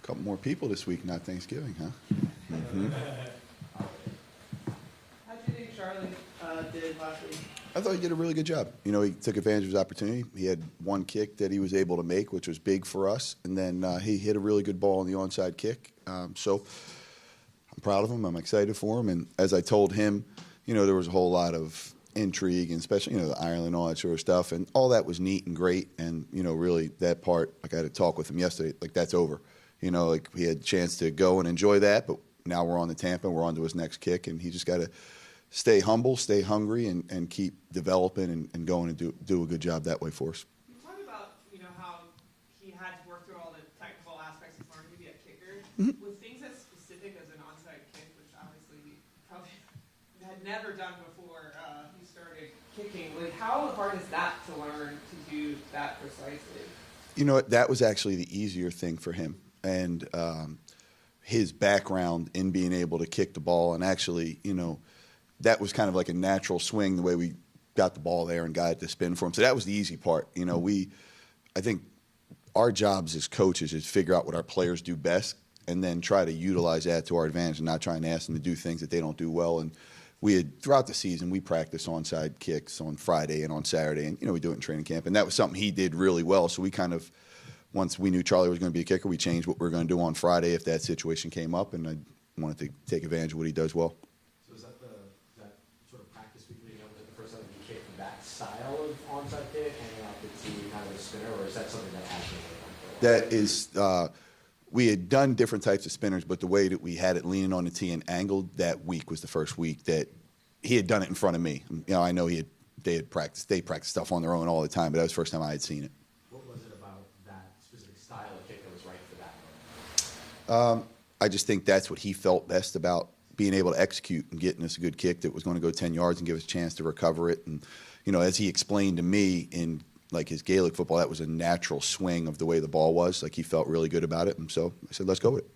A couple more people this week, not Thanksgiving, huh? Mm-hmm. How do you think Charlie did last week? I thought he did a really good job. You know, he took advantage of his opportunity. He had one kick that he was able to make, which was big for us, and then he hit a really good ball on the onside kick. So I'm proud of him. I'm excited for him. And as I told him, you know, there was a whole lot of intrigue, and especially, you know, the Ireland and all that sort of stuff, and all that was neat and great. And, you know, really that part, like I had a talk with him yesterday, like that's over. You know, like he had a chance to go and enjoy that, but now we're on to Tampa, we're on to his next kick, and he just got to stay humble, stay hungry, and keep developing and going and do a good job that way for us. You talk about, you know, how he had to work through all the technical aspects of learning to be a kicker. Mm-hmm. With things as specific as an onside kick, which obviously we probably had never done before he started kicking, like how hard is that to learn to do that precisely? You know what, that was actually the easier thing for him. And his background in being able to kick the ball, and actually, you know, that was kind of like a natural swing the way we got the ball there and got it to spin for him. So that was the easy part. You know, I think our jobs as coaches is figure out what our players do best and then try to utilize that to our advantage and not try and ask them to do things that they don't do well. And throughout the season, we practice onside kicks on Friday and on Saturday, and, you know, we do it in training camp. And that was something he did really well. So we kind of, once we knew Charlie was going to be a kicker, we changed what we were going to do on Friday if that situation came up, and I wanted to take advantage of what he does well. So is that sort of practice week leading up to the first time you kicked that style of onside kick, hanging out the tee, kind of a spinner, or is that something that actually That is, we had done different types of spinners, but the way that we had it leaning on the tee and angled that week was the first week that he had done it in front of me. You know, I know they practiced stuff on their own all the time, but that was the first time I had seen it. What was it about that specific style of kick that was right for that moment? I just think that's what he felt best about, being able to execute and getting us a good kick that was going to go 10 yards and give us a chance to recover it. And, you know, as he explained to me in like his Gaelic football, that was a natural swing of the way the ball was. Like he felt really good about it. And so I said, let's go with it.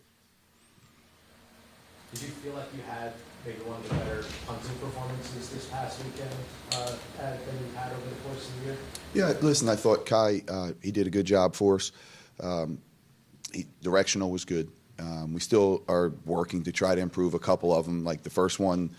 Did you feel like you had maybe one of the better punting performances this past weekend than you've had over the course of the year? Yeah, listen, I thought Kai, he did a good job for us. Directional was good. We still are working to try to improve a couple of them. Like the first one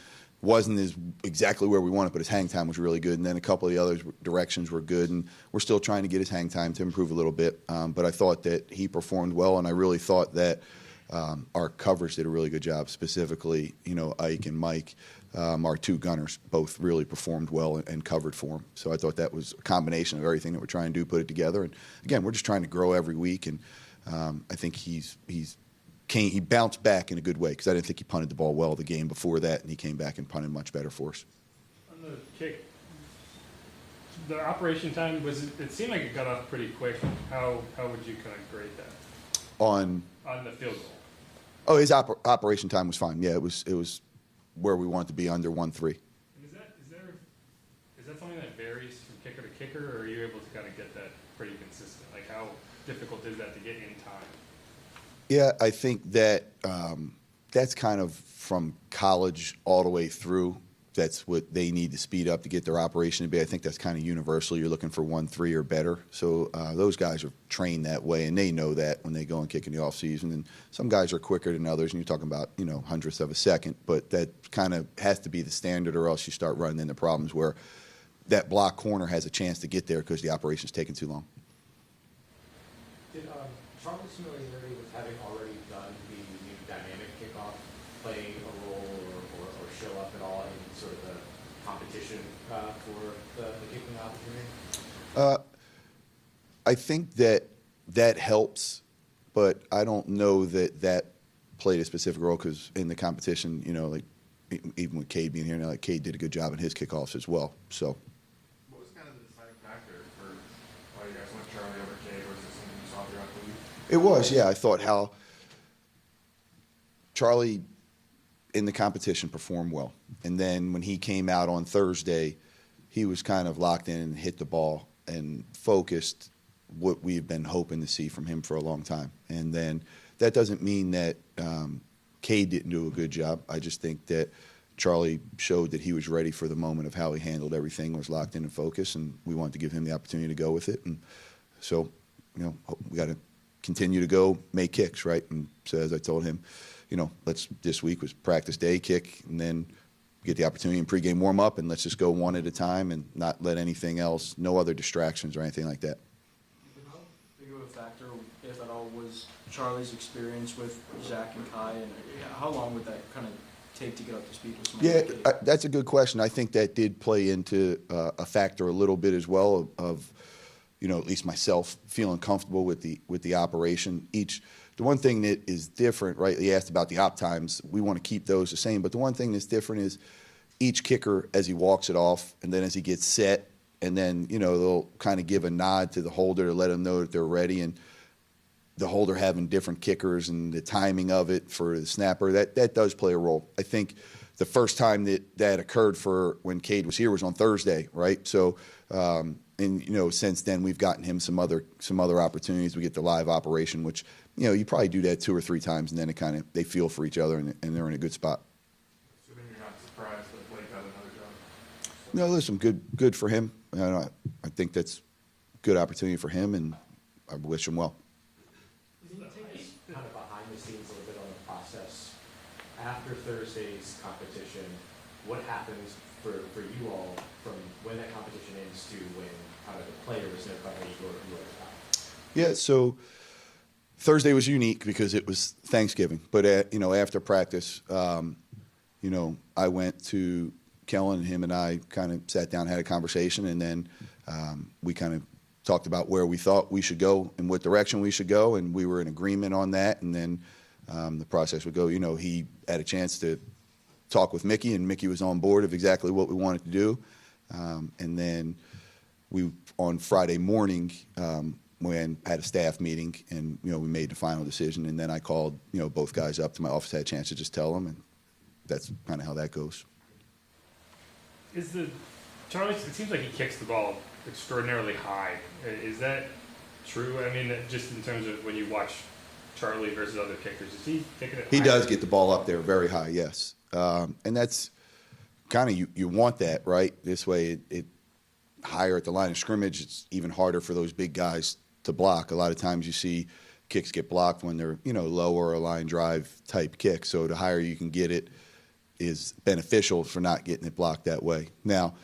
wasn't exactly where we wanted, but his hang time was really good. And then a couple of the other directions were good. And we're still trying to get his hang time to improve a little bit. But I thought that he performed well, and I really thought that our coverage did a really good job. Specifically, you know, Ike and Mike, our two gunners, both really performed well and covered for him. So I thought that was a combination of everything that we're trying to do, put it together. And again, we're just trying to grow every week. And I think he bounced back in a good way, because I didn't think he punted the ball well the game before that, and he came back and punted much better for us. On the kick, the operation time, it seemed like it got off pretty quick. How would you kind of grade that? On the field goal. Oh, his operation time was fine. Yeah, it was where we wanted to be, under 1-3. Is that something that varies from kicker to kicker, or are you able to kind of get that pretty consistent? Like how difficult is that to get in time? Yeah, I think that that's kind of from college all the way through. That's what they need to speed up to get their operation to be. I think that's kind of universal. You're looking for 1-3 or better. So those guys are trained that way, and they know that when they go and kick in the offseason. And some guys are quicker than others, and you're talking about, you know, hundredths of a second. But that kind of has to be the standard, or else you start running into problems where that block corner has a chance to get there because the operation's taking too long. Did Charlie's familiarity with having already done the new dynamic kickoff play a role or show up at all in sort of the competition for the kicking opportunity? I think that helps, but I don't know that played a specific role, because in the competition, you know, like even with Cade being here now, like Cade did a good job in his kickoffs as well. So. What was kind of the deciding factor for why you guys went Charlie over Cade, or is this something you saw throughout the week? It was, yeah. I thought how Charlie in the competition performed well. And then when he came out on Thursday, he was kind of locked in and hit the ball and focused, what we've been hoping to see from him for a long time. And then that doesn't mean that Cade didn't do a good job. I just think that Charlie showed that he was ready for the moment of how he handled everything, was locked in and focused, and we wanted to give him the opportunity to go with it. And so, you know, we got to continue to go make kicks, right? And so as I told him, this week was practice day, kick, and then get the opportunity in pregame warm up, and let's just go one at a time and not let anything else, no other distractions or anything like that. How big of a factor, if at all, was Charlie's experience with Zach and Kai, and how long would that kind of take to get up to speed with somebody? Yeah, that's a good question. I think that did play into a factor a little bit as well of at least myself feeling comfortable with the operation. The one thing that is different, right? You asked about the op times. We want to keep those the same, but the one thing that's different is each kicker as he walks it off, and then as he gets set, and then they'll kind of give a nod to the holder to let him know that they're ready, and the holder having different kickers and the timing of it for the snapper, that does play a role. I think the first time that occurred for when Cade was here was on Thursday, right? So, since then we've gotten him some other opportunities. We get the live operation, which you probably do that 2 or 3 times, and then they feel for each other and they're in a good spot. Assuming you're not surprised that Blake got another job. No, listen, good for him. I think that's a good opportunity for him, and I wish him well. Kind of behind the scenes a little bit on the process. After Thursday's competition, what happens for you all from when that competition ends to when kind of the players notify your time? Yeah, so Thursday was unique because it was Thanksgiving. But after practice, I went to Kellen, and him and I kind of sat down, had a conversation, and then we kind of talked about where we thought we should go and what direction we should go, and we were in agreement on that. And then the process would go. He had a chance to talk with Mickey, and Mickey was on board of exactly what we wanted to do. And then we on Friday morning. When I had a staff meeting, and we made the final decision, and then I called both guys up to my office, had a chance to just tell them, and that's kind of how that goes. Charlie? It seems like he kicks the ball extraordinarily high. Is that true? I mean, just in terms of when you watch Charlie versus other kickers, is he kicking it? He does get the ball up there very high, yes, and that's kind of you want that, right? This way, it higher at the line of scrimmage, it's even harder for those big guys to block. A lot of times you see kicks get blocked when they're lower or line drive type kicks. So the higher you can get it is beneficial for not getting it blocked that way. Now,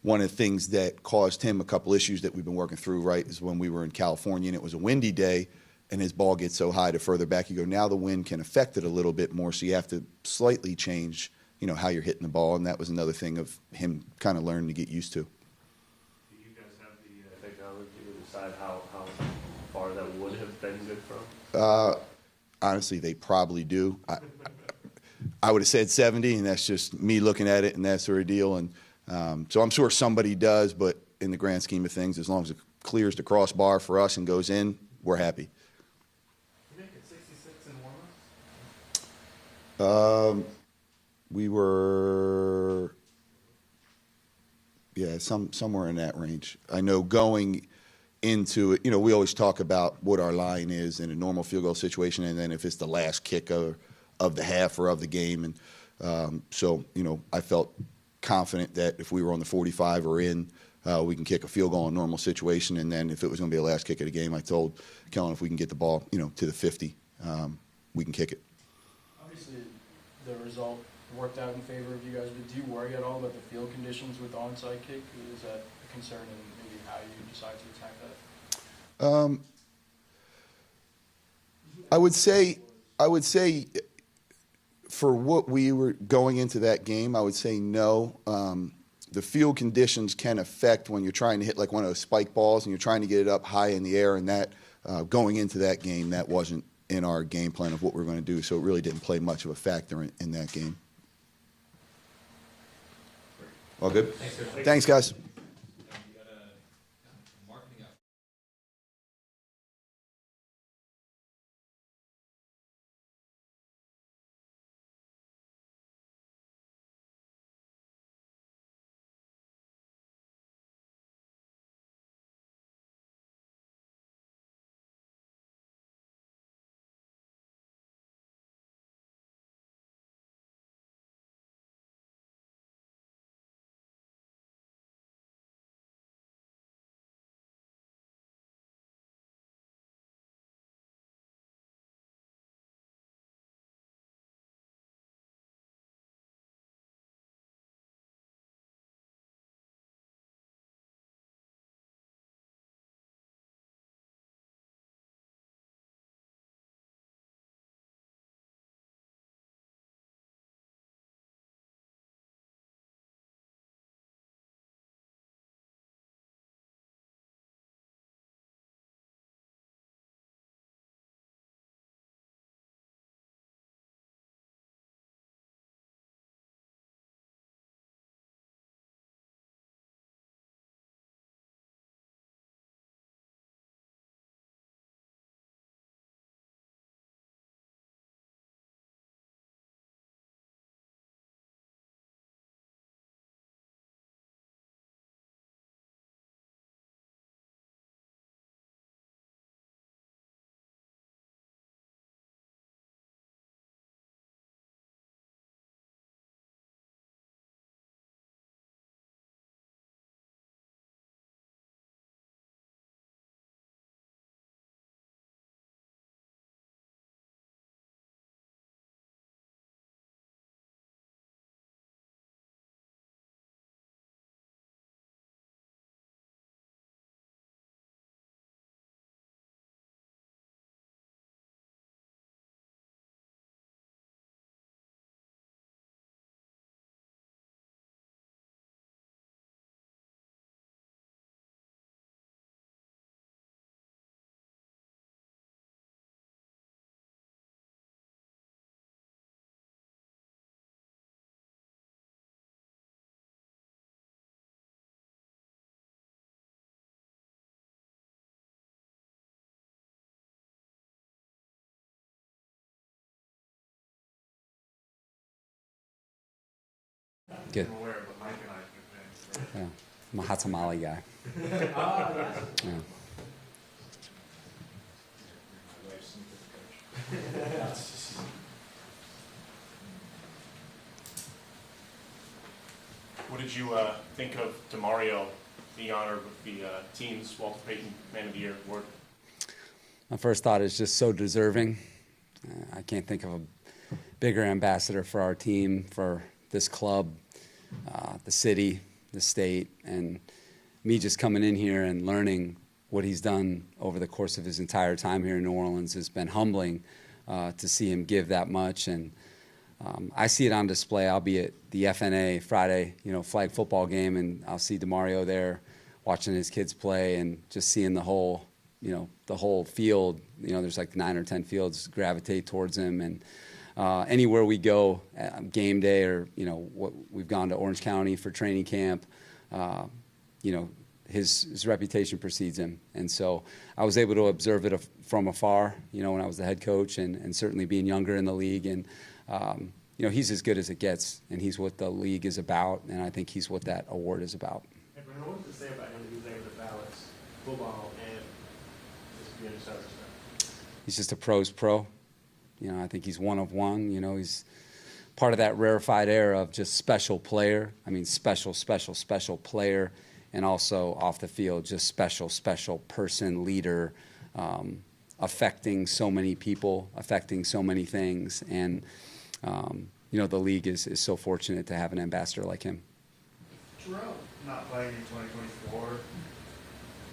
one of the things that caused him a couple issues that we've been working through, right, is when we were in California and it was a windy day and his ball gets so high the further back you go. Now the wind can affect it a little bit more, so you have to slightly change how you're hitting the ball, and that was another thing of him kind of learning to get used to. Decide how far that would have been good from? Honestly, they probably do. I would have said 70, and that's just me looking at it and that sort of deal. And so I'm sure somebody does, but in the grand scheme of things, as long as it clears the crossbar for us and goes in, we're happy. You make it 66 in warm-ups? We were, somewhere in that range. I know going into it, we always talk about what our line is in a normal field goal situation, and then if it's the last kick of the half or of the game. And so, I felt confident that if we were on the 45 or in, we can kick a field goal in a normal situation. And then if it was going to be the last kick of the game, I told Kellen if we can get the ball, to the 50, we can kick it. Obviously, the result worked out in favor of you guys, but do you worry at all about the field conditions with the onside kick? Is that a concern in maybe how you decide to attack that? I would say for what we were going into that game, I would say no. The field conditions can affect when you're trying to hit like one of those spike balls and you're trying to get it up high in the air, and that going into that game, that wasn't in our game plan of what we were going to do, so it really didn't play much of a factor in that game. All good? Thanks, guys. Good. I'm aware, but Mike and I have been fans. Yeah. I'm a hot tamale guy. Yeah. What did you think of DeMario being honored with the team's Walter Payton Man of the Year award? My first thought is just so deserving. I can't think of a bigger ambassador for our team, for this club, the city, the state, and me just coming in here and learning what he's done over the course of his entire time here in New Orleans has been humbling to see him give that much. And I see it on display. I'll be at the FNA Friday, flag football game, and I'll see DeMario there watching his kids play and just seeing the whole field. There's like 9 or 10 fields gravitate towards him. And anywhere we go, game day, or we've gone to Orange County for training camp, his reputation precedes him. And so I was able to observe it from afar, when I was the head coach, and certainly being younger in the league. And he's as good as it gets, and he's what the league is about, and I think he's what that award is about. Hey, Brandon, what does it say about him that he was able to balance football and just being a starter? He's just a pro's pro. I think he's one of one. He's part of that rarefied era of just special player. I mean, special player, and also off the field, just special person, leader, affecting so many people, affecting so many things. And, the league is so fortunate to have an ambassador like him. Jerome not playing in 2024,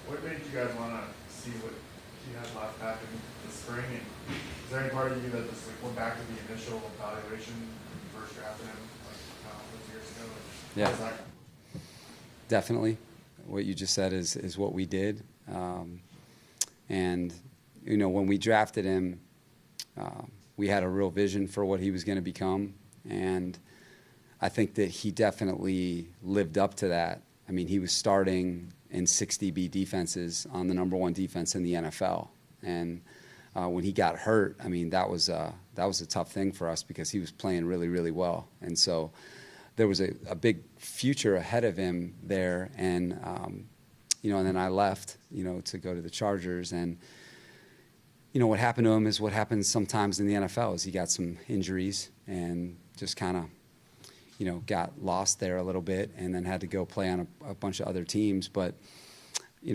what made you guys want to see what he had left back in the spring? And is there any part of you that just went back to the initial evaluation when you first drafted him those years ago? Yeah. How does that come? Definitely. What you just said is what we did. And, when we drafted him, we had a real vision for what he was going to become. And I think that he definitely lived up to that. I mean, he was starting in 6 DB defenses on the number 1 defense in the NFL. And when he got hurt, I mean, that was a tough thing for us because he was playing really, really well. And so there was a big future ahead of him there. And, and then I left, to go to the Chargers. And, what happened to him is what happens sometimes in the NFL is he got some injuries and just kind of, got lost there a little bit and then had to go play on a bunch of other teams. But,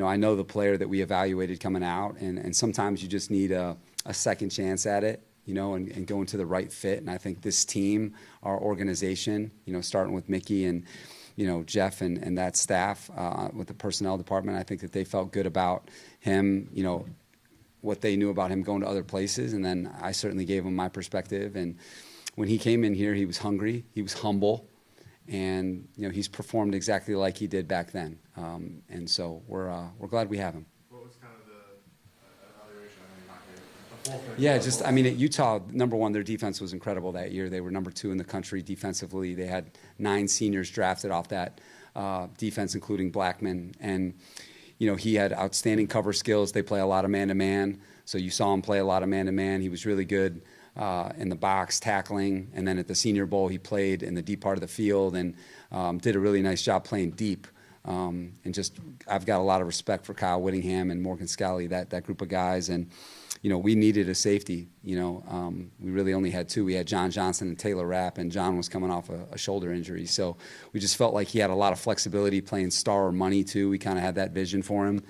I know the player that we evaluated coming out, and sometimes you just need a second chance at it, and go into the right fit. And I think this team, our organization, starting with Mickey and, Jeff and that staff with the personnel department, I think that they felt good about him, what they knew about him going to other places. And then I certainly gave him my perspective. And when he came in here, he was hungry, he was humble, and, he's performed exactly like he did back then. And so we're glad we have him. What was kind of the evaluation? I know you're not going to Yeah, at Utah, number 1, their defense was incredible that year. They were number 2 in the country defensively. They had 9 seniors drafted off that defense, including Blackman. And, he had outstanding cover skills. They play a lot of man-to-man. So you saw him play a lot of man-to-man. He was really good in the box, tackling. And then at the Senior Bowl, he played in the deep part of the field and did a really nice job playing deep. And I've got a lot of respect for Kyle Whittingham and Morgan Scalley, that group of guys. And, we needed a safety. We really only had 2. We had John Johnson and Taylor Rapp, and John was coming off a shoulder injury. So we just felt like he had a lot of flexibility playing star or money, too. We kind of had that vision for him.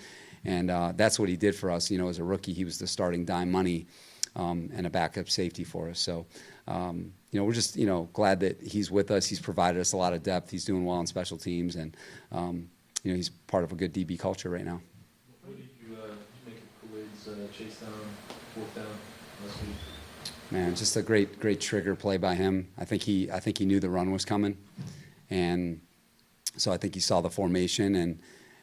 And that's what he did for us. As a rookie, he was the starting dime money and a backup safety for us. So, we're just, glad that he's with us. He's provided us a lot of depth. He's doing well on special teams. And, he's part of a good DB culture right now. What did you make of Kool-Aid's chase down, 4th down last week? Man, just a great trigger play by him. I think he knew the run was coming. And so I think he saw the formation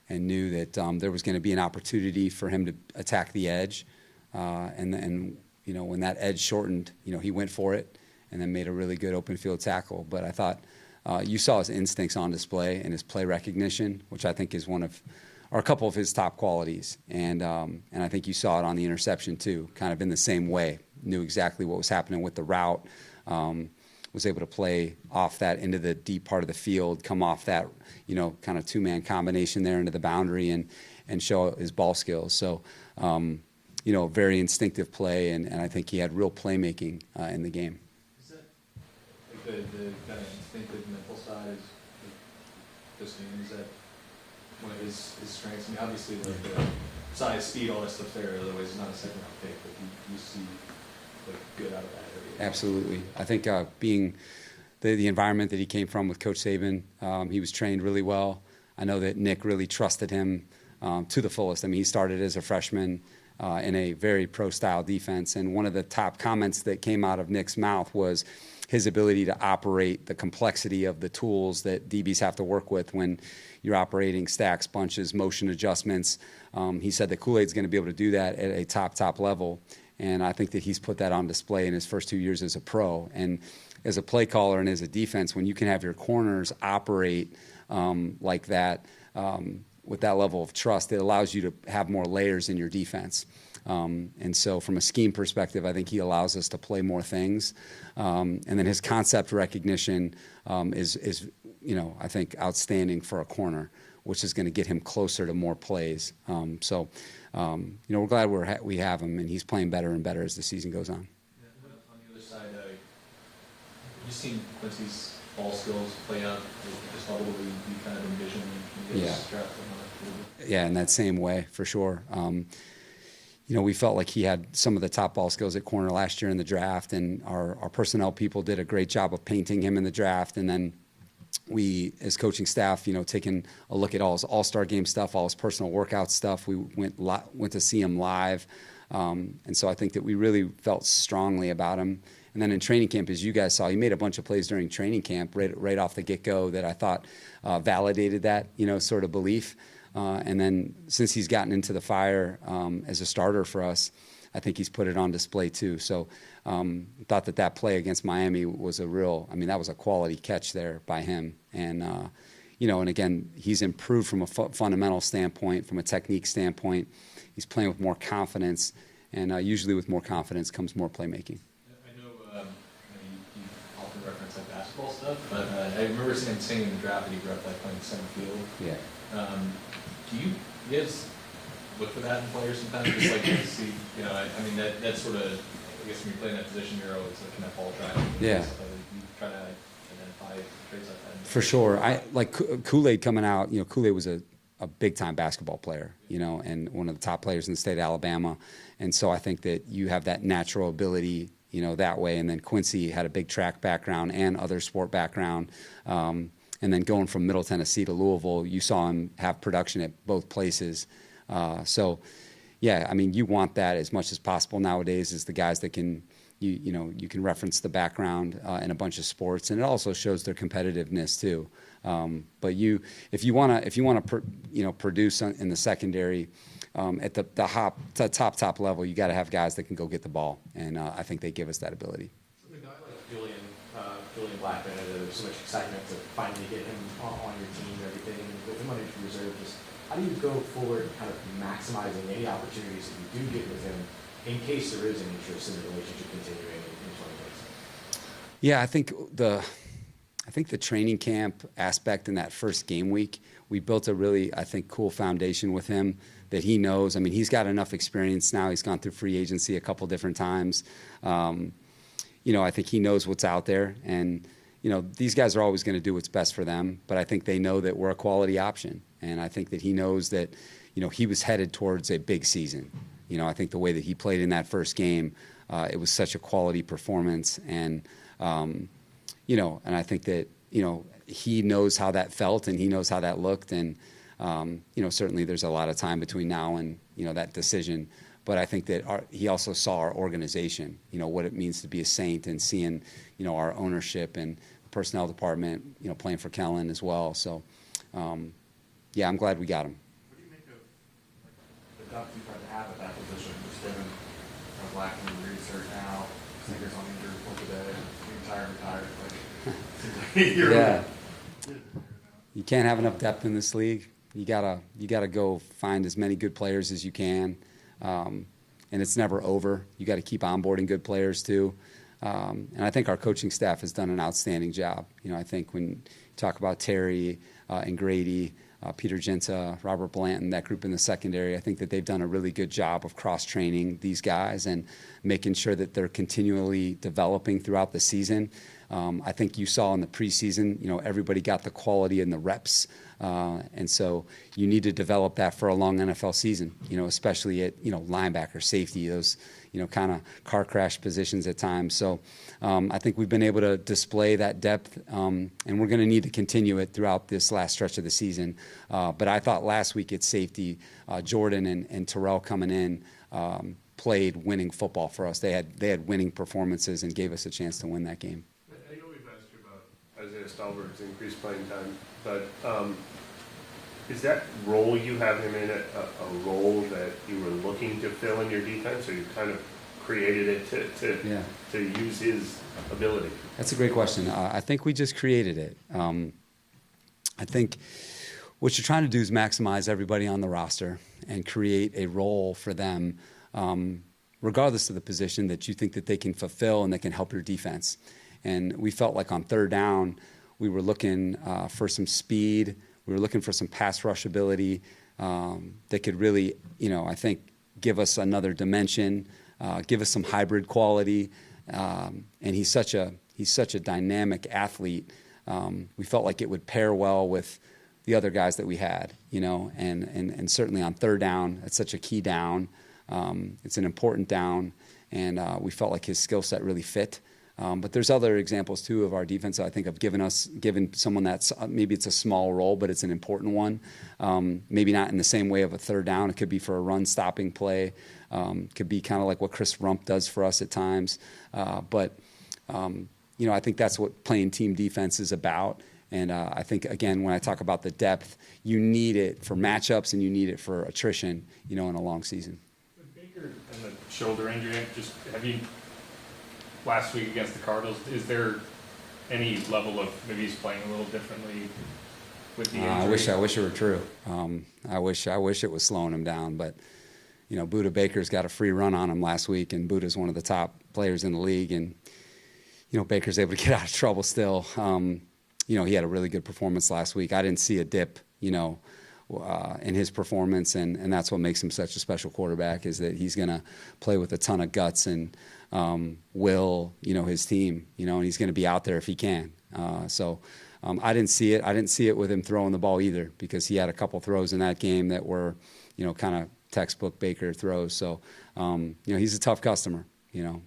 and knew that there was going to be an opportunity for him to attack the edge. And then, when that edge shortened, he went for it and then made a really good open field tackle. But I thought you saw his instincts on display and his play recognition, which I think is a couple of his top qualities. And I think you saw it on the interception too, kind of in the same way. Knew exactly what was happening with the route, was able to play off that into the deep part of the field, come off that, kind of two-man combination there into the boundary and show his ball skills. So, very instinctive play, and I think he had real playmaking in the game. Is that like the kind of instinctive mental side is this game? Is that one of his strengths? I mean, obviously the size, speed, all that stuff there. Otherwise, he's not a second round pick, but you see like good out of that area. Absolutely. I think being the environment that he came from with Coach Saban, he was trained really well. I know that Nick really trusted him to the fullest. I mean, he started as a freshman in a very pro-style defense, and one of the top comments that came out of Nick's mouth was his ability to operate the complexity of the tools that DBs have to work with when you're operating stacks, bunches, motion adjustments. He said that Kool-Aid's going to be able to do that at a top level, and I think that he's put that on display in his first 2 years as a pro. And as a play caller and as a defense, when you can have your corners operate like that, with that level of trust, it allows you to have more layers in your defense. And so from a scheme perspective, I think he allows us to play more things. And then his concept recognition is I think outstanding for a corner, which is going to get him closer to more plays. So we're glad we have him, and he's playing better and better as the season goes on. Yeah, on the other side, you've seen Quincy's ball skills play out at this level where you kind of envision when he gets drafted on that. Yeah, in that same way, for sure. We felt like he had some of the top ball skills at corner last year in the draft, and our personnel people did a great job of painting him in the draft. And then we, as coaching staff, taking a look at all his all-star game stuff, all his personal workout stuff. We went to see him live. And so I think that we really felt strongly about him. And then in training camp, as you guys saw, he made a bunch of plays during training camp right off the get-go that I thought validated that, sort of belief. And then since he's gotten into the fire as a starter for us, I think he's put it on display too. So thought that play against Miami was that was a quality catch there by him. And, and again, he's improved from a fundamental standpoint, from a technique standpoint. He's playing with more confidence, and usually with more confidence comes more playmaking. I know you often reference like basketball stuff, but I remember saying in the draft that he grew up like playing center field. Yeah. Do you guys look for that in players sometimes? Just like to see, that sort of, I guess when you play in that position, you're always looking at ball driving. Yeah. You try to identify traits like that. For sure. I like Kool-Aid coming out. Kool-Aid was a big-time basketball player, and one of the top players in the state of Alabama. And so I think that you have that natural ability, that way. And then Quincy had a big track background and other sport background. And then going from Middle Tennessee to Louisville, you saw him have production at both places. You want that as much as possible nowadays as the guys that can, you can reference the background in a bunch of sports, and it also shows their competitiveness too. But if you want to produce in the secondary at the top level, you got to have guys that can go get the ball, and I think they give us that ability. A guy like Julian Blackman, there's so much excitement to finally get him on your team and everything, and with him on your reserve, just how do you go forward kind of maximizing any opportunities that you do get with him in case there is an interest in the relationship continuing in 2026? Yeah, I think the training camp aspect in that first game week, we built a really, I think, cool foundation with him that he knows. I mean, he's got enough experience now. He's gone through free agency a couple different times. I think he knows what's out there, and these guys are always going to do what's best for them, but I think they know that we're a quality option, and I think that he knows that he was headed towards a big season. I think the way that he played in that first game, it was such a quality performance, and and I think that he knows how that felt and he knows how that looked, and certainly there's a lot of time between now and that decision. But I think that he also saw our organization, what it means to be a Saint, and seeing, our ownership and personnel department, playing for Kellen as well. So, I'm glad we got him. What do you make of the depth you try to have at that position? Just given lacking research now, Snickers on injured report today, the entire retired. You can't have enough depth in this league. You gotta go find as many good players as you can. And it's never over. You got to keep onboarding good players too. And I think our coaching staff has done an outstanding job. I think when you talk about Terry and Grady, Peter Genta, Robert Blanton, that group in the secondary, I think that they've done a really good job of cross-training these guys and making sure that they're continually developing throughout the season. I think you saw in the preseason, everybody got the quality and the reps. And so you need to develop that for a long NFL season, especially at, linebacker, safety, those, kind of car crash positions at times. So I think we've been able to display that depth, and we're going to need to continue it throughout this last stretch of the season. But I thought last week at safety, Jordan and Terrell coming in played winning football for us. They had winning performances and gave us a chance to win that game. I know we've asked you about Isaiah Stalbert's increased playing time, but is that role you have him in a role that you were looking to fill in your defense, or you kind of created it to use his ability? That's a great question. I think we just created it. I think what you're trying to do is maximize everybody on the roster and create a role for them, regardless of the position that you think that they can fulfill and that can help your defense. And we felt like on third down, we were looking for some speed. We were looking for some pass rush ability that could really, I think, give us another dimension, give us some hybrid quality. And he's such a dynamic athlete. We felt like it would pair well with the other guys that we had, and certainly on third down, it's such a key down. It's an important down, and we felt like his skill set really fit. But there's other examples, too, of our defense that I think have given someone that's maybe it's a small role, but it's an important one. Maybe not in the same way of a third down. It could be for a run-stopping play. Could be kind of like what Chris Rump does for us at times. But I think that's what playing team defense is about. And I think, again, when I talk about the depth, you need it for matchups and you need it for attrition, in a long season. With Baker and the shoulder injury, have you... Last week against the Cardinals, is there any level of maybe he's playing a little differently with the injury? I wish it were true. I wish it was slowing him down. But Buda Baker's got a free run on him last week, and Buda's one of the top players in the league, and Baker's able to get out of trouble still. He had a really good performance last week. I didn't see a dip, in his performance, and that's what makes him such a special quarterback, is that he's going to play with a ton of guts and will, his team, and he's going to be out there if he can. So I didn't see it. I didn't see it with him throwing the ball either, because he had a couple throws in that game that were, kind of textbook Baker throws. So, he's a tough customer,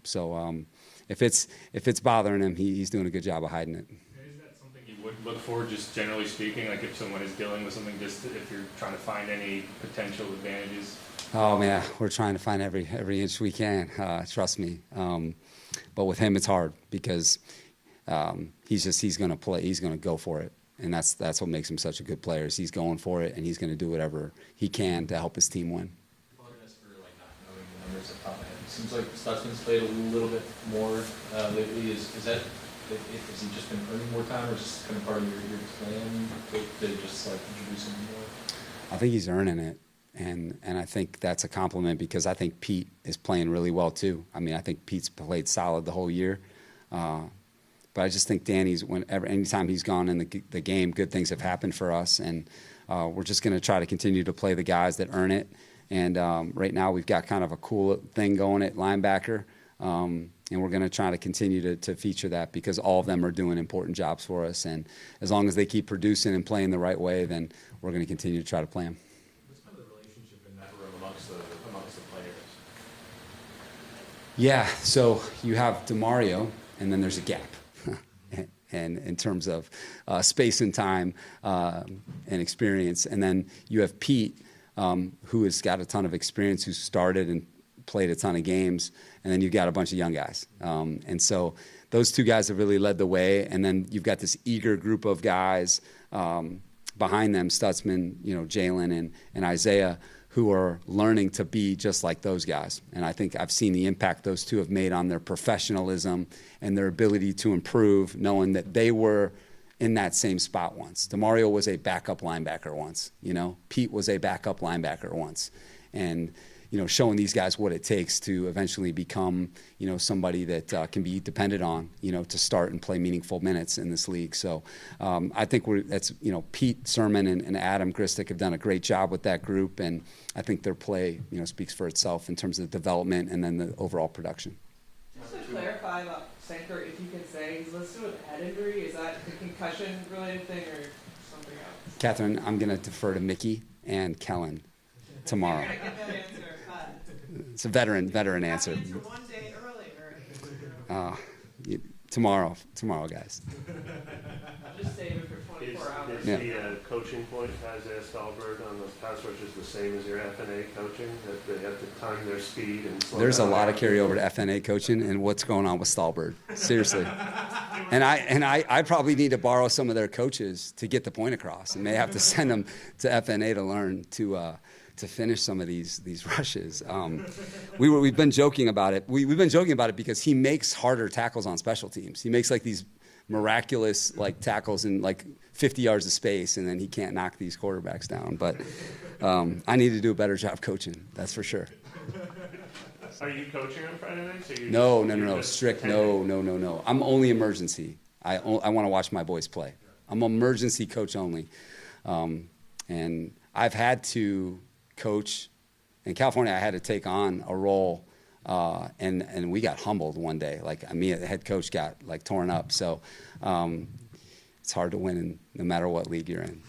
So if it's bothering him, he's doing a good job of hiding it. Is that something you would look for, just generally speaking, like if someone is dealing with something, just if you're trying to find any potential advantages? Oh man, we're trying to find every inch we can. Trust me. But with him, it's hard because he's going to play. He's going to go for it, and that's what makes him such a good player. Is he's going for it, and he's going to do whatever he can to help his team win. Apologize for not knowing the numbers off the top of my head. It seems like Stutzman's played a little bit more lately. Is that? Has he just been earning more time, or is this kind of part of your plan to just introduce him more? I think he's earning it. And I think that's a compliment, because I think Pete is playing really well too. I mean, I think Pete's played solid the whole year. But I just think Danny's, anytime he's gone in the game, good things have happened for us. And we're just going to try to continue to play the guys that earn it. And right now we've got kind of a cool thing going at linebacker. And we're going to try to continue to feature that, because all of them are doing important jobs for us. And as long as they keep producing and playing the right way, then we're going to continue to try to play them. Amongst the players? Yeah, so you have DeMario, and then there's a gap. And in terms of space and time and experience. And then you have Pete, who has got a ton of experience, who started and played a ton of games. And then you've got a bunch of young guys. And so those two guys have really led the way. And then you've got this eager group of guys behind them, Stutzman, Jalen and Isaiah, who are learning to be just like those guys. And I think I've seen the impact those two have made on their professionalism and their ability to improve, knowing that they were in that same spot once. DeMario was a backup linebacker once, Pete was a backup linebacker once. And, showing these guys what it takes to eventually become, somebody that can be depended on, to start and play meaningful minutes in this league. So I think Pete Sermon and Adam Gristic have done a great job with that group, and I think their play, speaks for itself in terms of the development and then the overall production. Just to clarify about Sanker, if you could say he's listed with a head injury, is that a concussion-related thing or something else? Catherine, I'm going to defer to Mickey and Kellen tomorrow. You're gonna get that answer, but It's a veteran answer. answer one day earlier. Tomorrow, guys. I'll just save it for 24 hours. Is the coaching point, Isaiah Stallbird, on those pass rushes the same as your FNA coaching, that they have to time their speed and slow There's a down? lot of carryover to FNA coaching and what's going on with Stallbird. Seriously. And I probably need to borrow some of their coaches to get the point across, and may have to send them to FNA to learn to finish some of these rushes. We've been joking about it. We've been joking about it because he makes harder tackles on special teams. He makes like these miraculous tackles in 50 yards of space, and then he can't knock these quarterbacks down. But I need to do a better job coaching. That's for sure. Are you coaching on Friday nights? No. Strict. No. I'm only emergency. I want to watch my boys play. I'm emergency coach only, and I've had to coach in California. I had to take on a role, and we got humbled one day. The head coach got torn up. So it's hard to win no matter what league you're in.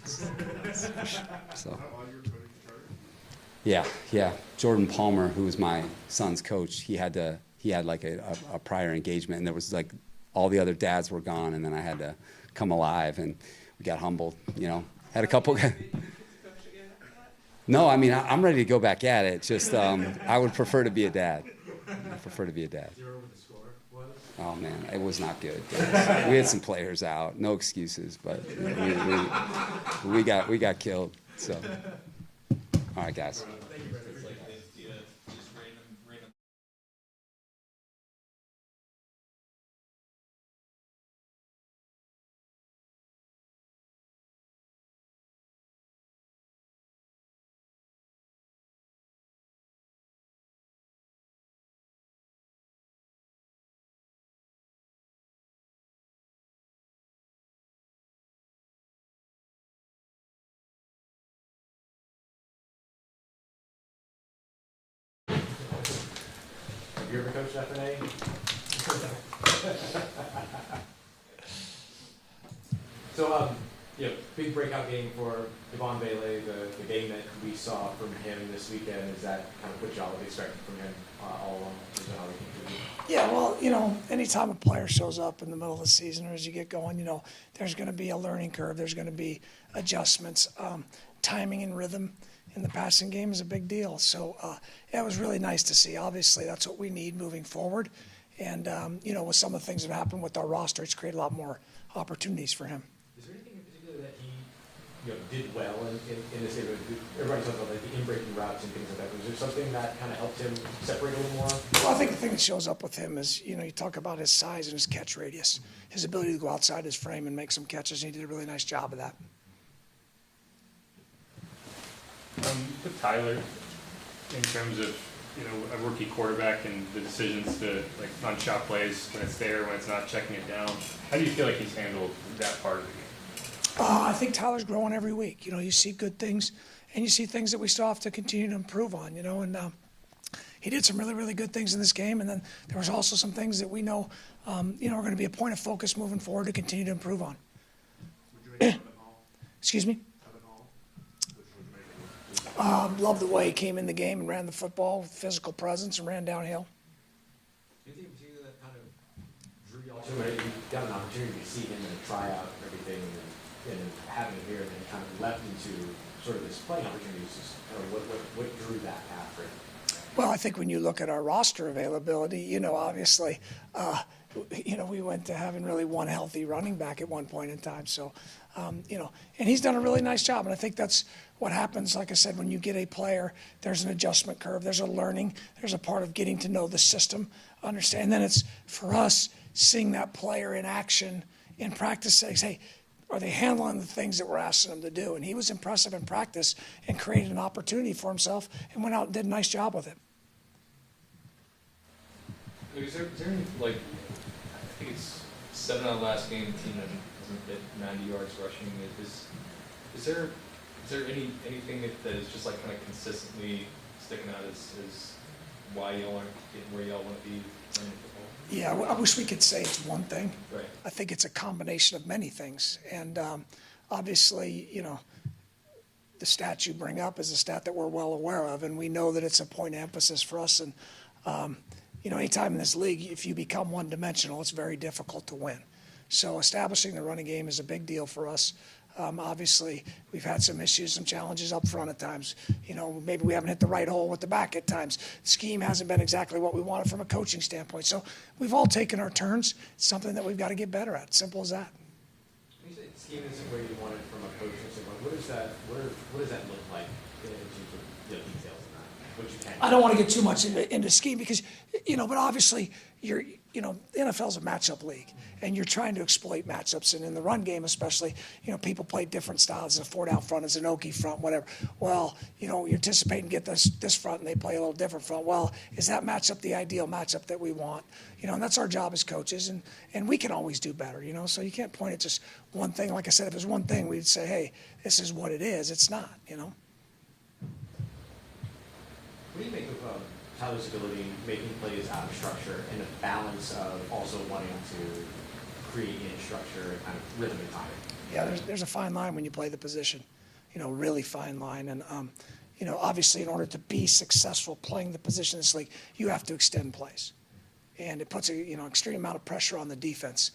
So. Yeah. Jordan Palmer, who was my son's coach, he had a prior engagement, and there was all the other dads were gone, and then I had to come alive, and we got humbled. Had a couple. No, I'm ready to go back at it. Just I would prefer to be a dad. Oh man, it was not good. We had some players out, no excuses, but we got killed. So, all right, guys. Have you ever coached FNA? So, big breakout game for Devon Bailey, the game that we saw from him this weekend. Is that kind of what y'all have expected from him all along? How he contributed? Yeah, well, anytime a player shows up in the middle of the season or as you get going, there's going to be a learning curve. There's going to be adjustments. Timing and rhythm in the passing game is a big deal. So it was really nice to see. Obviously, that's what we need moving forward. And, with some of the things that have happened with our roster, it's created a lot more opportunities for him. Is there anything in particular that he did well in this area? Everybody talks about the in-breaking routes and things like that. Was there something that kind of helped him separate a little more? Well, I think the thing that shows up with him is, you talk about his size and his catch radius, his ability to go outside his frame and make some catches, and he did a really nice job of that. With Tyler, in terms of a rookie quarterback and the decisions to on shot plays when it's there, when it's not, checking it down, how do you feel like he's handled that part of the game? I think Tyler's growing every week. You see good things, and you see things that we still have to continue to improve on. And he did some really, really good things in this game, and then there was also some things that we know, are going to be a point of focus moving forward to continue to improve on. Excuse me. Love the way he came in the game and ran the football with physical presence and ran downhill. Anything in particular that kind of drew y'all to it? You got an opportunity to see him in a tryout and everything, and having him here, and then kind of leapt into sort of this playing opportunities. Just kind of what drew that path for him? Well, I think when you look at our roster availability, obviously, we went to having really one healthy running back at one point in time. So, and he's done a really nice job. And I think that's what happens. Like I said, when you get a player, there's an adjustment curve. There's a learning. There's a part of getting to know the system, understand. And then it's for us seeing that player in action in practice, saying, hey, are they handling the things that we're asking them to do? And he was impressive in practice and created an opportunity for himself and went out and did a nice job with it. Is there any, like, I think it's 7 out of the last game, the team hasn't hit 90 yards rushing. Is there anything that is just like kind of consistently sticking out as why y'all aren't getting where y'all want to be playing football? Yeah, I wish we could say it's one thing. Right. I think it's a combination of many things. And obviously, the stat you bring up is a stat that we're well aware of, and we know that it's a point of emphasis for us. And, anytime in this league, if you become one-dimensional, it's very difficult to win. So establishing the running game is a big deal for us. Obviously, we've had some issues, some challenges up front at times. Maybe we haven't hit the right hole with the back at times. The scheme hasn't been exactly what we wanted from a coaching standpoint. So we've all taken our turns. It's something that we've got to get better at. Simple as that. When you say the scheme isn't where you want it from a coaching standpoint, what does that look like in terms of details in that? What you can. I don't want to get too much into scheme because, but obviously the NFL's a matchup league, and you're trying to exploit matchups. And in the run game especially, people play different styles. As a 4-down front, as an Okie front, whatever. Well, you're anticipating get this front, and they play a little different front. Well, is that matchup the ideal matchup that we want? And that's our job as coaches, and we can always do better, so you can't point at just one thing. Like I said, if there's one thing, we'd say, hey, this is what it is. It's not, What do you make of Tyler's ability making plays out of structure and the balance of also wanting to create in structure and kind of rhythm and timing? Yeah, there's a fine line when you play the position, really fine line. And, obviously in order to be successful playing the position in this league, you have to extend plays. And it puts extreme amount of pressure on the defense.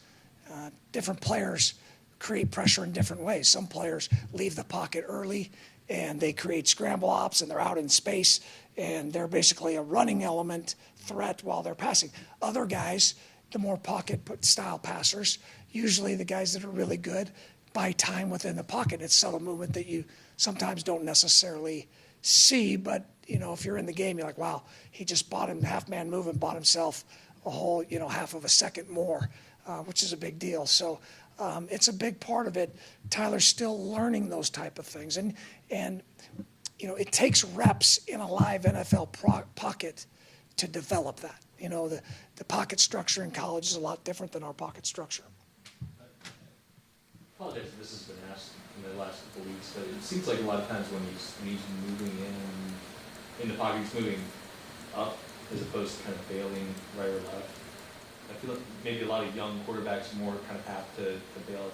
Different players create pressure in different ways. Some players leave the pocket early and they create scramble ops and they're out in space and they're basically a running element threat while they're passing. Other guys, the more pocket style passers, usually the guys that are really good, buy time within the pocket. It's subtle movement that you sometimes don't necessarily see, but if you're in the game, you're like, wow, he just bought him half-man move and bought himself a whole, half of a second more, which is a big deal. So it's a big part of it. Tyler's still learning those type of things. And it takes reps in a live NFL pocket to develop that. The pocket structure in college is a lot different than our pocket structure. I apologize if this has been asked in the last couple of weeks, but it seems like a lot of times when he's moving in the pocket, he's moving up as opposed to kind of bailing right or left. I feel like maybe a lot of young quarterbacks are more kind of apt to bail.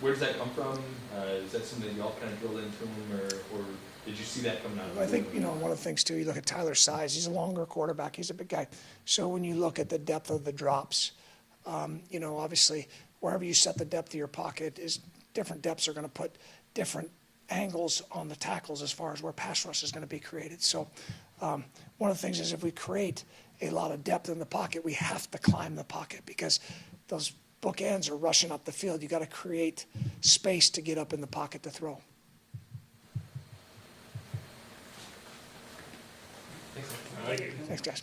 Where does that come from? Is that something that y'all kind of drilled into him, or did you see that coming out of the I think, one of the things too, you look at Tyler's size, he's a longer quarterback, he's a big guy. So when you look at the depth of the drops, obviously wherever you set the depth of your pocket is different depths are going to put different angles on the tackles as far as where pass rush is going to be created. So one of the things is if we create a lot of depth in the pocket, we have to climb the pocket because those bookends are rushing up the field. You got to create space to get up in the pocket to throw. I like it. Thanks, guys.